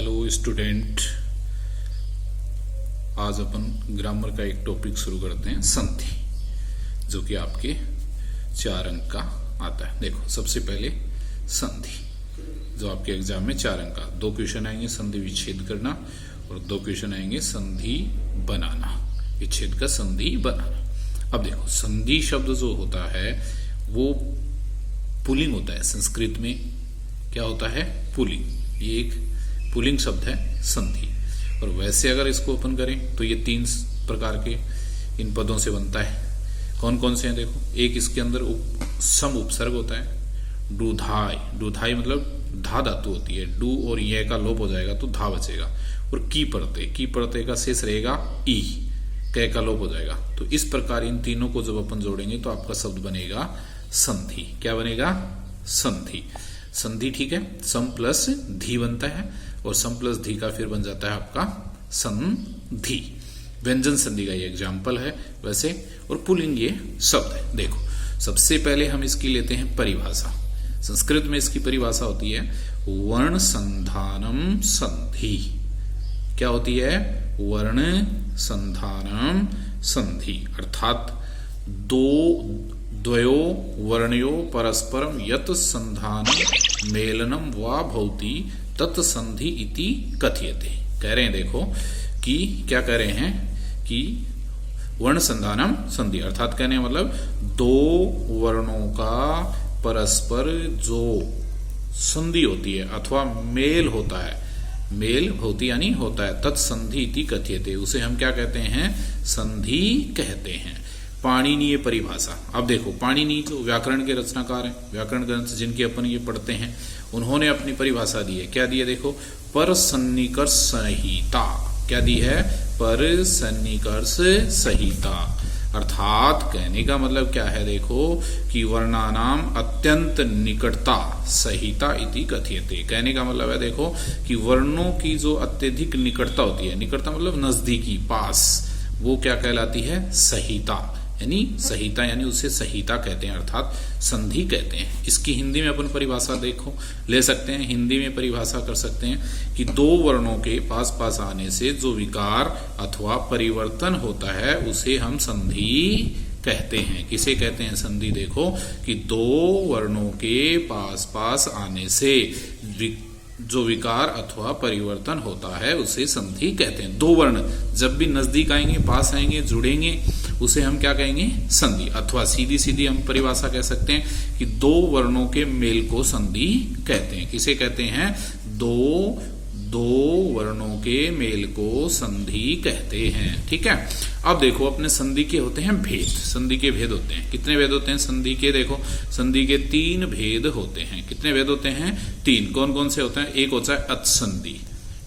Hello student, आज अपन grammar का एक टॉपिक शुरू करते हैं, संधि, जो कि आपके 4 अंक का आता है। देखो, सबसे पहले संधि, जो आपके एग्जाम में 4 अंक का 2 क्वेश्चन आएंगे, संधि विच्छेद करना, और 2 क्वेश्चन आएंगे संधि बनाना, विच्छेद का संधि बनाना। अब देखो, संधि शब्द जो होता है वो पुल्लिंग होता है। संस्कृत में क्या होता है? पुल्लिंग। ये एक पुल्लिंग शब्द है संधि। और वैसे अगर इसको ओपन करें तो ये 3 प्रकार के इन पदों से बनता है। कौन कौन से हैं? देखो, एक इसके अंदर सम उपसर्ग होता है, डूधाई। डूधाई मतलब धा धातु होती है, डू और ये का लोप हो जाएगा तो धा बचेगा। और की परते का शेष रहेगा ई, कै का लोप हो जाएगा। तो इस प्रकार इन तीनों को जब अपन जोड़ेंगे तो आपका शब्द बनेगा संधि। क्या बनेगा? संधि। संधि, ठीक है। सम प्लस धी बनता है और सम प्लस धी का फिर बन जाता है आपका संधि। व्यंजन संधि का ये एग्जाम्पल है वैसे, और पुल्लिंग ये शब्द है। देखो, सबसे पहले हम इसकी लेते हैं परिभाषा। संस्कृत में इसकी परिभाषा होती है वर्ण संधानम संधि। क्या होती है? वर्ण संधानम संधि, अर्थात द्वयो वर्णयो परस्परम यत संधानम मेलनम वा भवति तत् संधि इति कथ्यते। कह रहे हैं, देखो कि क्या कह रहे हैं कि वर्ण संधानम संधि, अर्थात कहने मतलब 2 वर्णों का परस्पर जो संधि होती है अथवा मेल होता है, मेल भवति यानी होता है, तत्संधि इति कथ्यते, उसे हम क्या कहते हैं? संधि कहते हैं। पाणिनीय परिभाषा। अब देखो, पाणिनी जो व्याकरण के रचनाकार हैं, व्याकरण ग्रंथ जिनके अपन ये पढ़ते हैं, उन्होंने अपनी परिभाषा दी है। क्या दी है? देखो, पर सन्निकर्ष संहिता। क्या दी है? पर सन्निकर्ष संहिता, अर्थात कहने का मतलब क्या है? देखो कि वर्णानाम अत्यंत निकटता संहिता इति कथ्यते। कहने का मतलब है, देखो कि वर्णों की जो अत्यधिक निकटता होती है, निकटता मतलब नजदीकी, पास, वो क्या कहलाती है? संहिता। यानी संहिता, यानी उसे संहिता कहते हैं, अर्थात संधि कहते हैं। इसकी हिंदी में अपन परिभाषा देखो ले सकते हैं। हिंदी में परिभाषा कर सकते हैं कि 2 वर्णों के पास पास आने से जो विकार अथवा परिवर्तन होता है उसे हम संधि कहते हैं। किसे कहते हैं संधि? देखो कि 2 वर्णों के पास पास आने से जो विकार अथवा परिवर्तन होता है उसे संधि कहते हैं। 2 वर्ण जब भी नजदीक आएंगे, पास आएंगे, जुड़ेंगे, उसे हम क्या कहेंगे? संधि। अथवा सीधी सीधी हम परिभाषा कह सकते हैं कि 2 वर्णों के मेल को संधि कहते हैं। किसे कहते हैं? 2 वर्णों के मेल को संधि कहते हैं। ठीक है। अब देखो, अपने संधि के होते हैं भेद। संधि के भेद होते हैं, कितने भेद होते हैं संधि के? देखो, संधि के 3 भेद होते हैं। कितने भेद होते हैं? 3। कौन कौन से होते हैं? एक होता है अच संधि,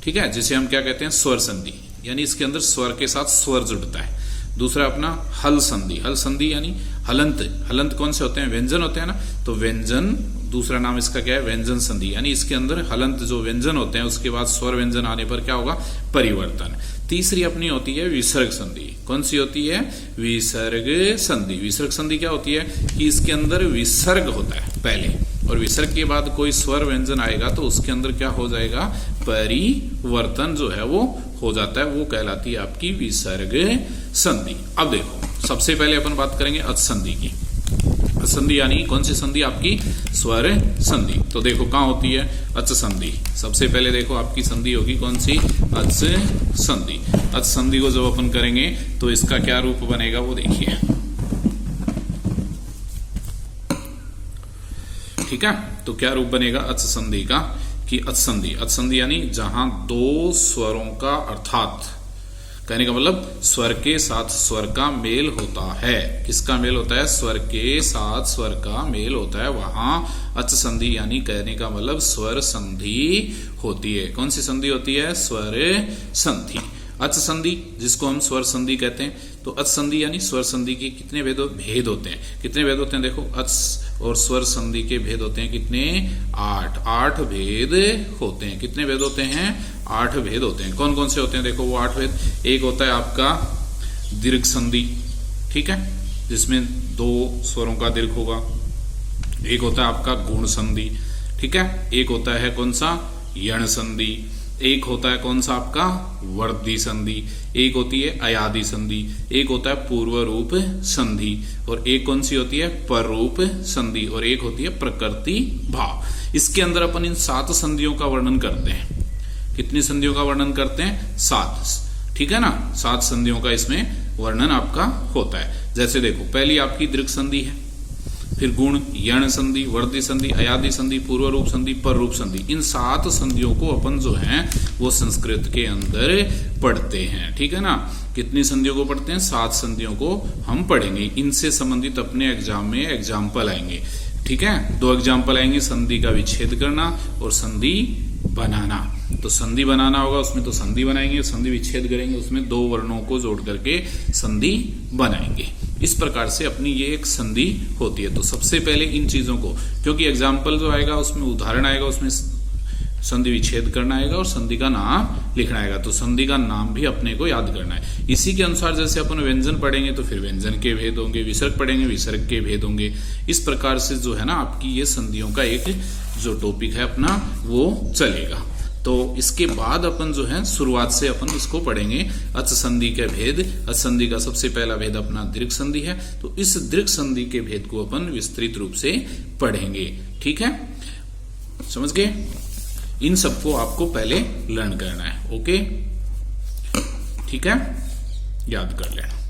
ठीक है, जिसे हम क्या कहते हैं? स्वर संधि, यानी इसके अंदर स्वर के साथ स्वर जुड़ता है। दूसरा अपना हल संधि। हल संधि यानी हलंत। हलंत कौन से होते हैं? व्यंजन होते हैं ना, तो व्यंजन, दूसरा नाम इसका क्या है? व्यंजन संधि, यानी इसके अंदर हलंत जो व्यंजन होते हैं उसके बाद स्वर व्यंजन आने पर क्या होगा? परिवर्तन। तीसरी अपनी होती है विसर्ग संधि। कौन सी होती है? विसर्ग संधि। विसर्ग संधि क्या होती है कि इसके अंदर विसर्ग होता है पहले, और विसर्ग के बाद कोई स्वर व्यंजन आएगा तो उसके अंदर क्या हो जाएगा? परिवर्तन जो है वो हो जाता है, वो कहलाती है आपकी विसर्ग संधि। अब देखो, सबसे पहले अपन बात करेंगे अच संधि की। अच संधि यानी कौन सी संधि? आपकी स्वर संधि। तो देखो कहाँ होती है अच संधि? सबसे पहले देखो आपकी संधि होगी कौन सी? अच संधि। अच संधि को जब अपन करेंगे तो इसका क्या रूप बनेगा वो देखिए, ठीक है। तो क्या रूप बनेगा अच संधि का? कि अच संधि, अच संधि यानी जहां 2 स्वरों का, अर्थात कहने का मतलब स्वर के साथ स्वर का मेल होता है। किसका मेल होता है? स्वर के साथ स्वर का मेल होता है, वहां अच संधि यानी कहने का मतलब स्वर संधि होती है। कौन सी संधि होती है? स्वर संधि। अच संधि जिसको हम स्वर संधि कहते हैं, तो अच संधि यानी स्वर संधि के कितने भेद होते हैं? कितने भेद होते हैं? देखो, अच और स्वर संधि के भेद होते हैं कितने? 8 भेद होते हैं। कितने भेद होते हैं? 8 भेद होते हैं। कौन कौन से होते हैं? देखो वो 8 भेद। एक होता है आपका दीर्घ संधि, ठीक है, जिसमें 2 स्वरों का दीर्घ होगा। एक होता है आपका गुण संधि, ठीक है। एक होता है कौन सा? यण संधि। एक होता है कौन सा आपका वर्धी संधि, एक होती है अयादि संधि, एक होता है पूर्व रूप संधि, और एक कौन सी होती है पर रूप संधि, और एक होती है प्रकृति भाव। इसके अंदर अपन इन 7 संधियों का वर्णन करते हैं। कितनी संधियों का वर्णन करते हैं? 7, ठीक है ना। 7 संधियों का इसमें वर्णन आपका होता है। जैसे देखो, पहली आपकी दीर्घ संधि है, फिर गुण, यण संधि, वर्धी संधि, अयादि संधि, पूर्व रूप संधि, पर रूप संधि। इन 7 संधियों को अपन जो है वो संस्कृत के अंदर पढ़ते हैं, ठीक है ना। कितनी संधियों को पढ़ते हैं? 7 संधियों को हम पढ़ेंगे। इनसे संबंधित अपने एग्जाम में एग्जाम्पल आएंगे, ठीक है। 2 एग्जाम्पल आएंगे, संधि का विच्छेद करना और संधि बनाना। तो संधि बनाना होगा, उसमें तो संधि बनाएंगे, संधि विच्छेद करेंगे, उसमें 2 वर्णों को जोड़ करके संधि बनाएंगे। इस प्रकार से अपनी ये एक संधि होती है। तो सबसे पहले इन चीजों को, क्योंकि एग्जाम्पल जो आएगा उसमें उदाहरण आएगा, उसमें संधि विच्छेद करना आएगा और संधि का नाम लिखना आएगा। तो संधि का नाम भी अपने को याद करना है। इसी के अनुसार जैसे अपन व्यंजन पढ़ेंगे तो फिर व्यंजन के भेद होंगे, विसर्ग पढ़ेंगे विसर्ग के भेद होंगे। इस प्रकार से जो है ना आपकी ये संधियों का एक जो टॉपिक है अपना वो चलेगा। तो इसके बाद अपन जो है शुरुआत से अपन इसको पढ़ेंगे अच संधि के भेद। अच संधि का सबसे पहला भेद अपना दीर्घ संधि है। तो इस दीर्घ संधि के भेद को अपन विस्तृत रूप से पढ़ेंगे, ठीक है। समझ गए? इन सबको आपको पहले लर्न करना है, ओके, ठीक है, याद कर लेना।